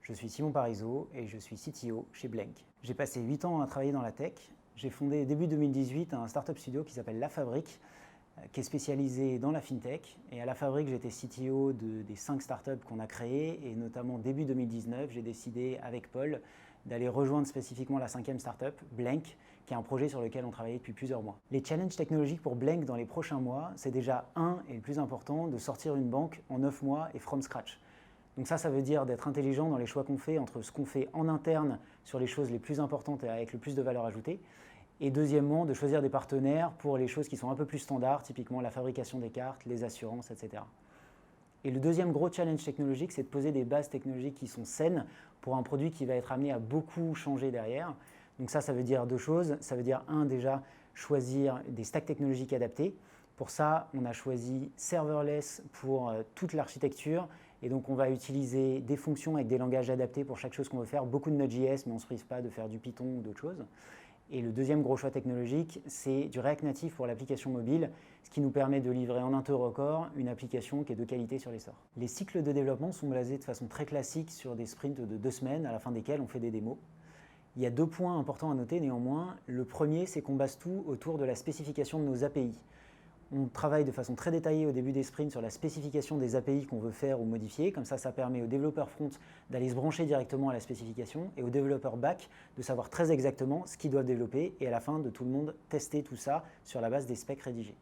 Je suis Simon Parisot et je suis CTO chez Blank. J'ai passé 8 ans à travailler dans la tech. J'ai fondé début 2018 un startup studio qui s'appelle La Fabrique, qui est spécialisé dans la fintech. Et à La Fabrique, j'étais CTO des 5 startups qu'on a créées. Et notamment début 2019, j'ai décidé avec Paul d'aller rejoindre spécifiquement la 5e startup, Blank, qui est un projet sur lequel on travaillait depuis plusieurs mois. Les challenges technologiques pour Blank dans les prochains mois, c'est déjà et le plus important, de sortir une banque en 9 mois et from scratch. Donc ça veut dire d'être intelligent dans les choix qu'on fait entre ce qu'on fait en interne sur les choses les plus importantes et avec le plus de valeur ajoutée. Et deuxièmement, de choisir des partenaires pour les choses qui sont un peu plus standards, typiquement la fabrication des cartes, les assurances, etc. Et le deuxième gros challenge technologique, c'est de poser des bases technologiques qui sont saines pour un produit qui va être amené à beaucoup changer derrière. Donc ça veut dire deux choses. Ça veut dire, déjà, choisir des stacks technologiques adaptés. Pour ça, on a choisi serverless pour toute l'architecture. Et donc, on va utiliser des fonctions avec des langages adaptés pour chaque chose qu'on veut faire. Beaucoup de Node.js, mais on ne se prive pas de faire du Python ou d'autres choses. Et le deuxième gros choix technologique, c'est du React Native pour l'application mobile, ce qui nous permet de livrer en un temps record une application qui est de qualité sur l'essor. Les cycles de développement sont basés de façon très classique sur des sprints de 2 semaines, à la fin desquels on fait des démos. Il y a 2 points importants à noter néanmoins. Le premier, c'est qu'on base tout autour de la spécification de nos API. On travaille de façon très détaillée au début des sprints sur la spécification des API qu'on veut faire ou modifier. Comme ça permet aux développeurs front d'aller se brancher directement à la spécification et aux développeurs back de savoir très exactement ce qu'ils doivent développer et à la fin de tout le monde tester tout ça sur la base des specs rédigés.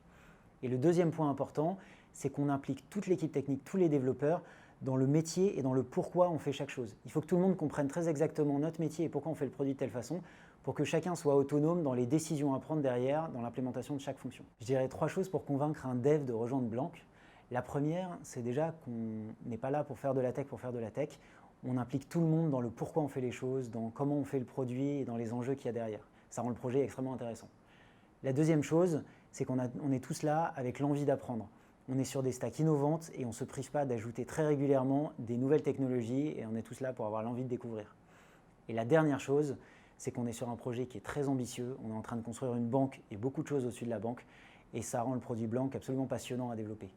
Et le deuxième point important, c'est qu'on implique toute l'équipe technique, tous les développeurs dans le métier et dans le pourquoi on fait chaque chose. Il faut que tout le monde comprenne très exactement notre métier et pourquoi on fait le produit de telle façon pour que chacun soit autonome dans les décisions à prendre derrière, dans l'implémentation de chaque fonction. Je dirais 3 choses pour convaincre un dev de rejoindre Blank. La première, c'est déjà qu'on n'est pas là pour faire de la tech pour faire de la tech. On implique tout le monde dans le pourquoi on fait les choses, dans comment on fait le produit et dans les enjeux qu'il y a derrière. Ça rend le projet extrêmement intéressant. La deuxième chose, c'est qu'on est tous là avec l'envie d'apprendre. On est sur des stacks innovantes et on ne se prive pas d'ajouter très régulièrement des nouvelles technologies et on est tous là pour avoir l'envie de découvrir. Et la dernière chose, c'est qu'on est sur un projet qui est très ambitieux. On est en train de construire une banque et beaucoup de choses au-dessus de la banque et ça rend le produit Blank absolument passionnant à développer.